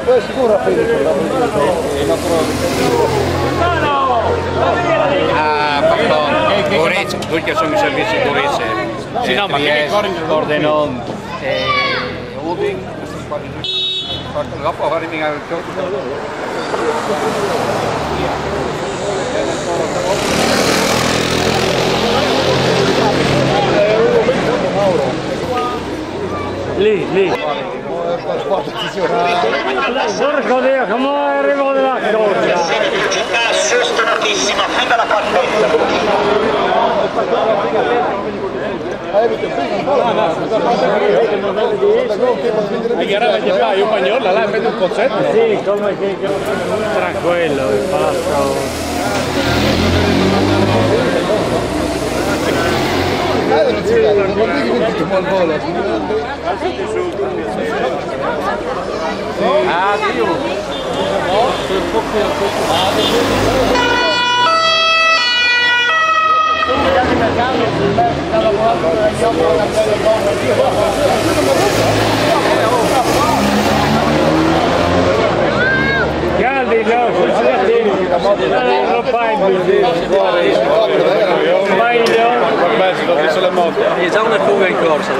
Poi sicuro a Federico, Ah, pardon, Gorizia, perché sono i servizi Gorizia. Sì, no, ma che Pordenone e Udin. Dopo arrivi al lì. Porco Dio, come arrivo della cosa? Città sostenutissima fin dalla partenza. Chiaramente fai un bagnola, là vedi un concetto? Sì, come che tranquillo, il palazzo. Ah, Dio! Caldi, no, non fai vabbè, si lo sulle moto. È già una fuga in corsa.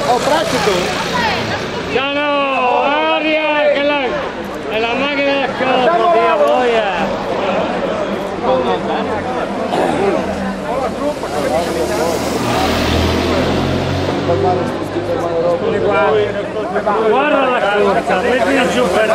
Oh, pratico! No, no, aria, che è la macchina da scopo, Dio voglia! Guarda la corsa, metti giù per